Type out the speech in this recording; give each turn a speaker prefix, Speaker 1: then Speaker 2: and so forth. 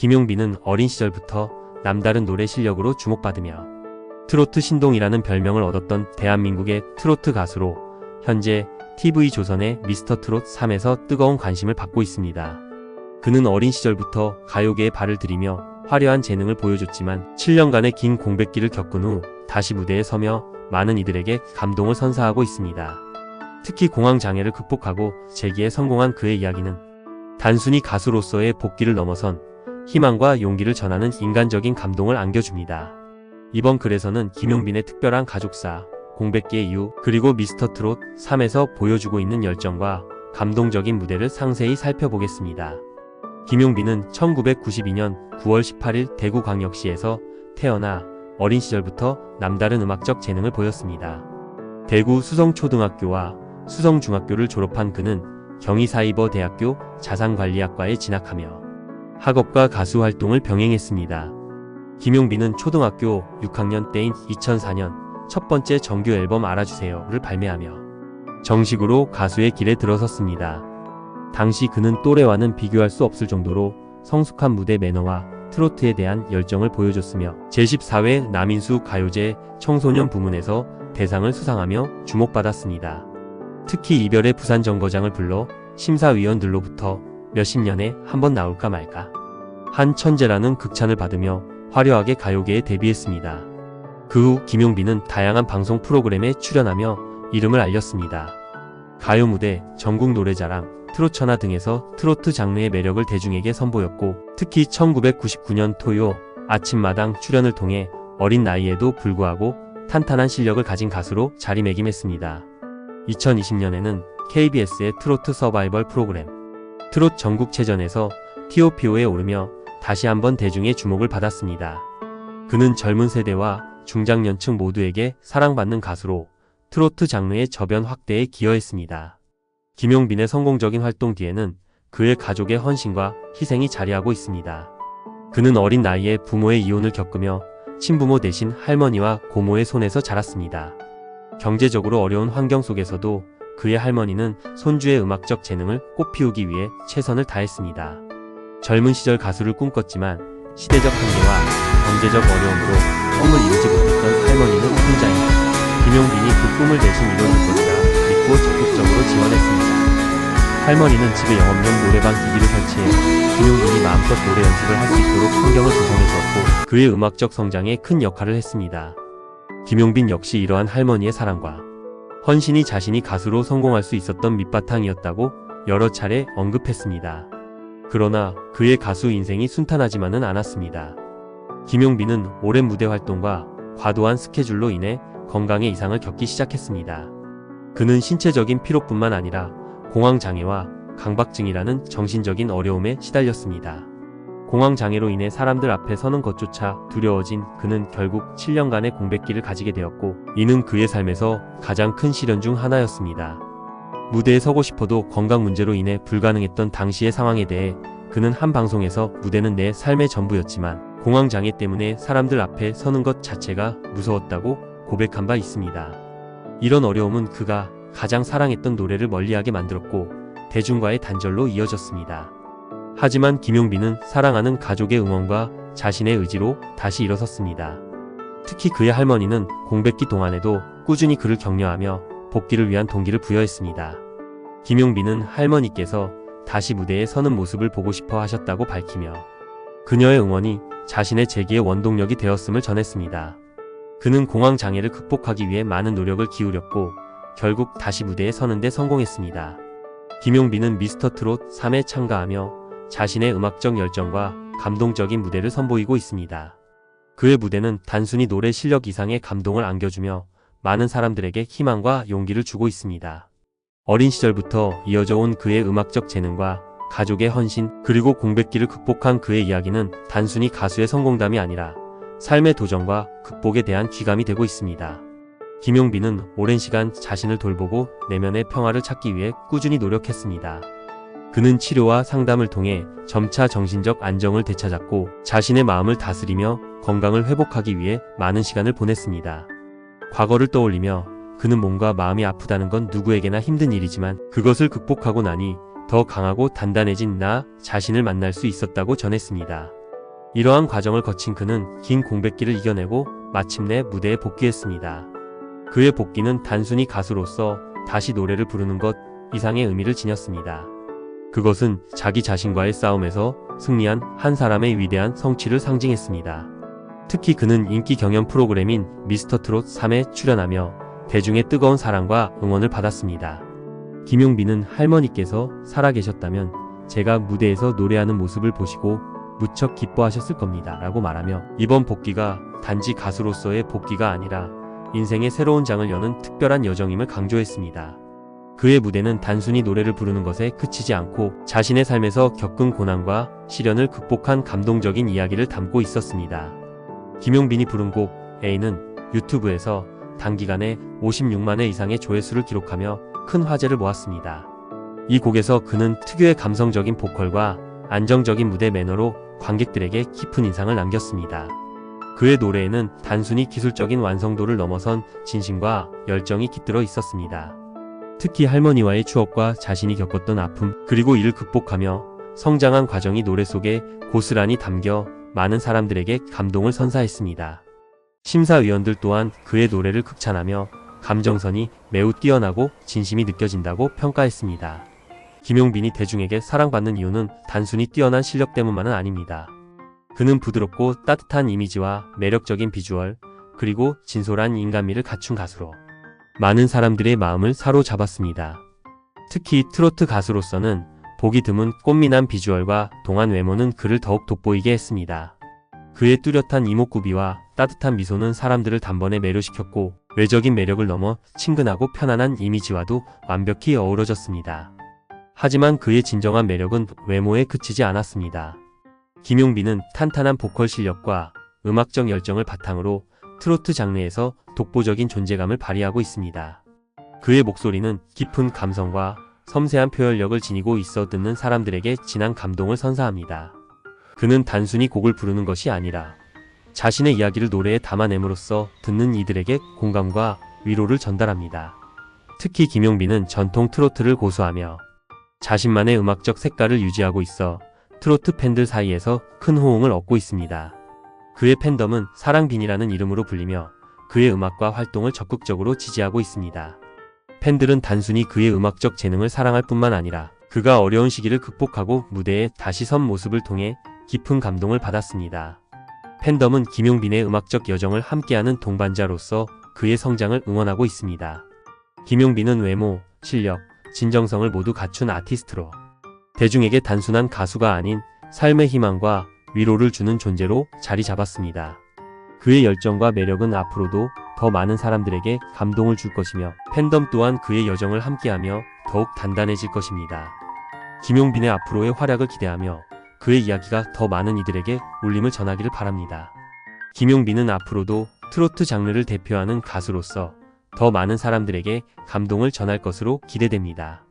Speaker 1: 김용빈은 어린 시절부터 남다른 노래 실력으로 주목받으며 트로트 신동이라는 별명을 얻었던 대한민국의 트로트 가수로 현재 TV조선의 미스터트롯 3에서 뜨거운 관심을 받고 있습니다. 그는 어린 시절부터 가요계에 발을 들이며 화려한 재능을 보여줬지만 7년간의 긴 공백기를 겪은 후 다시 무대에 서며 많은 이들에게 감동을 선사하고 있습니다. 특히 공황장애를 극복하고 재기에 성공한 그의 이야기는 단순히 가수로서의 복귀를 넘어선 희망과 용기를 전하는 인간적인 감동을 안겨줍니다. 이번 글에서는 김용빈의 특별한 가족사, 공백기의 이유, 그리고 미스터트롯 3에서 보여주고 있는 열정과 감동적인 무대를 상세히 살펴보겠습니다. 김용빈은 1992년 9월 18일 대구광역시에서 태어나 어린 시절부터 남다른 음악적 재능을 보였습니다. 대구 수성초등학교와 수성중학교를 졸업한 그는 경희사이버대학교 자산관리학과에 진학하며 학업과 가수 활동을 병행했습니다. 김용빈은 초등학교 6학년 때인 2004년 첫 번째 정규 앨범 알아주세요를 발매하며 정식으로 가수의 길에 들어섰습니다. 당시 그는 또래와는 비교할 수 없을 정도로 성숙한 무대 매너와 트로트에 대한 열정을 보여줬으며 제14회 남인수 가요제 청소년 부문에서 대상을 수상하며 주목받았습니다. 특히 이별의 부산정거장을 불러 심사위원들로부터 몇십 년에 한 번 나올까 말까 한 천재라는 극찬을 받으며 화려하게 가요계에 데뷔했습니다. 그 후 김용빈은 다양한 방송 프로그램에 출연하며 이름을 알렸습니다. 가요 무대, 전국 노래자랑, 트롯천하 등에서 트로트 장르의 매력을 대중에게 선보였고 특히 1999년 토요 아침마당 출연을 통해 어린 나이에도 불구하고 탄탄한 실력을 가진 가수로 자리매김했습니다. 2020년에는 KBS의 트로트 서바이벌 프로그램 트롯 전국체전에서 TOPO에 오르며 다시 한번 대중의 주목을 받았습니다. 그는 젊은 세대와 중장년층 모두에게 사랑받는 가수로 트로트 장르의 저변 확대에 기여했습니다. 김용빈의 성공적인 활동 뒤에는 그의 가족의 헌신과 희생이 자리하고 있습니다. 그는 어린 나이에 부모의 이혼을 겪으며 친부모 대신 할머니와 고모의 손에서 자랐습니다. 경제적으로 어려운 환경 속에서도 그의 할머니는 손주의 음악적 재능을 꽃피우기 위해 최선을 다했습니다. 젊은 시절 가수를 꿈꿨지만 시대적 한계와 경제적 어려움으로 꿈을 이루지 못했던 할머니는 혼자인 김용빈이 그 꿈을 대신 이뤄줄 것이라 믿고 적극적으로 지원했습니다. 할머니는 집에 영업용 노래방 기기를 설치해 김용빈이 마음껏 노래 연습을 할 수 있도록 환경을 조성해 주었고 그의 음악적 성장에 큰 역할을 했습니다. 김용빈 역시 이러한 할머니의 사랑과 헌신이 자신이 가수로 성공할 수 있었던 밑바탕이었다고 여러 차례 언급했습니다. 그러나 그의 가수 인생이 순탄하지만은 않았습니다. 김용빈은 오랜 무대 활동과 과도한 스케줄로 인해 건강에 이상을 겪기 시작했습니다. 그는 신체적인 피로뿐만 아니라 공황장애와 강박증이라는 정신적인 어려움에 시달렸습니다. 공황장애로 인해 사람들 앞에 서는 것조차 두려워진 그는 결국 7년간의 공백기를 가지게 되었고 이는 그의 삶에서 가장 큰 시련 중 하나였습니다. 무대에 서고 싶어도 건강 문제로 인해 불가능했던 당시의 상황에 대해 그는 한 방송에서 무대는 내 삶의 전부였지만 공황장애 때문에 사람들 앞에 서는 것 자체가 무서웠다고 고백한 바 있습니다. 이런 어려움은 그가 가장 사랑했던 노래를 멀리하게 만들었고 대중과의 단절로 이어졌습니다. 하지만 김용빈은 사랑하는 가족의 응원과 자신의 의지로 다시 일어섰습니다. 특히 그의 할머니는 공백기 동안에도 꾸준히 그를 격려하며 복귀를 위한 동기를 부여했습니다. 김용빈은 할머니께서 다시 무대에 서는 모습을 보고 싶어 하셨다고 밝히며 그녀의 응원이 자신의 재기의 원동력이 되었음을 전했습니다. 그는 공황장애를 극복하기 위해 많은 노력을 기울였고 결국 다시 무대에 서는데 성공했습니다. 김용빈은 미스터트롯 3에 참가하며 자신의 음악적 열정과 감동적인 무대를 선보이고 있습니다. 그의 무대는 단순히 노래 실력 이상의 감동을 안겨주며 많은 사람들에게 희망과 용기를 주고 있습니다. 어린 시절부터 이어져 온 그의 음악적 재능과 가족의 헌신 그리고 공백기를 극복한 그의 이야기는 단순히 가수의 성공담이 아니라 삶의 도전과 극복에 대한 귀감이 되고 있습니다. 김용빈은 오랜 시간 자신을 돌보고 내면의 평화를 찾기 위해 꾸준히 노력했습니다. 그는 치료와 상담을 통해 점차 정신적 안정을 되찾았고 자신의 마음을 다스리며 건강을 회복하기 위해 많은 시간을 보냈습니다. 과거를 떠올리며 그는 몸과 마음이 아프다는 건 누구에게나 힘든 일이지만 그것을 극복하고 나니 더 강하고 단단해진 나 자신을 만날 수 있었다고 전했습니다. 이러한 과정을 거친 그는 긴 공백기를 이겨내고 마침내 무대에 복귀했습니다. 그의 복귀는 단순히 가수로서 다시 노래를 부르는 것 이상의 의미를 지녔습니다. 그것은 자기 자신과의 싸움에서 승리한 한 사람의 위대한 성취를 상징했습니다. 특히 그는 인기 경연 프로그램인 미스터트롯 3에 출연하며 대중의 뜨거운 사랑과 응원을 받았습니다. 김용빈은 할머니께서 살아계셨다면 제가 무대에서 노래하는 모습을 보시고 무척 기뻐하셨을 겁니다. 라고 말하며 이번 복귀가 단지 가수로서의 복귀가 아니라 인생의 새로운 장을 여는 특별한 여정임을 강조했습니다. 그의 무대는 단순히 노래를 부르는 것에 그치지 않고 자신의 삶에서 겪은 고난과 시련을 극복한 감동적인 이야기를 담고 있었습니다. 김용빈이 부른 곡 A는 유튜브에서 단기간에 56만 회 이상의 조회수를 기록하며 큰 화제를 모았습니다. 이 곡에서 그는 특유의 감성적인 보컬과 안정적인 무대 매너로 관객들에게 깊은 인상을 남겼습니다. 그의 노래에는 단순히 기술적인 완성도를 넘어선 진심과 열정이 깃들어 있었습니다. 특히 할머니와의 추억과 자신이 겪었던 아픔, 그리고 이를 극복하며 성장한 과정이 노래 속에 고스란히 담겨 많은 사람들에게 감동을 선사했습니다. 심사위원들 또한 그의 노래를 극찬하며 감정선이 매우 뛰어나고 진심이 느껴진다고 평가했습니다. 김용빈이 대중에게 사랑받는 이유는 단순히 뛰어난 실력 때문만은 아닙니다. 그는 부드럽고 따뜻한 이미지와 매력적인 비주얼, 그리고 진솔한 인간미를 갖춘 가수로 많은 사람들의 마음을 사로잡았습니다. 특히 트로트 가수로서는 보기 드문 꽃미남 비주얼과 동안 외모는 그를 더욱 돋보이게 했습니다. 그의 뚜렷한 이목구비와 따뜻한 미소는 사람들을 단번에 매료시켰고 외적인 매력을 넘어 친근하고 편안한 이미지와도 완벽히 어우러졌습니다. 하지만 그의 진정한 매력은 외모에 그치지 않았습니다. 김용빈은 탄탄한 보컬 실력과 음악적 열정을 바탕으로 트로트 장르에서 독보적인 존재감을 발휘하고 있습니다. 그의 목소리는 깊은 감성과 섬세한 표현력을 지니고 있어 듣는 사람들에게 진한 감동을 선사합니다. 그는 단순히 곡을 부르는 것이 아니라 자신의 이야기를 노래에 담아냄으로써 듣는 이들에게 공감과 위로를 전달합니다. 특히 김용빈은 전통 트로트를 고수하며 자신만의 음악적 색깔을 유지하고 있어 트로트 팬들 사이에서 큰 호응을 얻고 있습니다. 그의 팬덤은 사랑빈이라는 이름으로 불리며 그의 음악과 활동을 적극적으로 지지하고 있습니다. 팬들은 단순히 그의 음악적 재능을 사랑할 뿐만 아니라 그가 어려운 시기를 극복하고 무대에 다시 선 모습을 통해 깊은 감동을 받았습니다. 팬덤은 김용빈의 음악적 여정을 함께하는 동반자로서 그의 성장을 응원하고 있습니다. 김용빈은 외모, 실력, 진정성을 모두 갖춘 아티스트로 대중에게 단순한 가수가 아닌 삶의 희망과 위로를 주는 존재로 자리 잡았습니다. 그의 열정과 매력은 앞으로도 더 많은 사람들에게 감동을 줄 것이며 팬덤 또한 그의 여정을 함께하며 더욱 단단해질 것입니다. 김용빈의 앞으로의 활약을 기대하며 그의 이야기가 더 많은 이들에게 울림을 전하기를 바랍니다. 김용빈은 앞으로도 트로트 장르를 대표하는 가수로서 더 많은 사람들에게 감동을 전할 것으로 기대됩니다.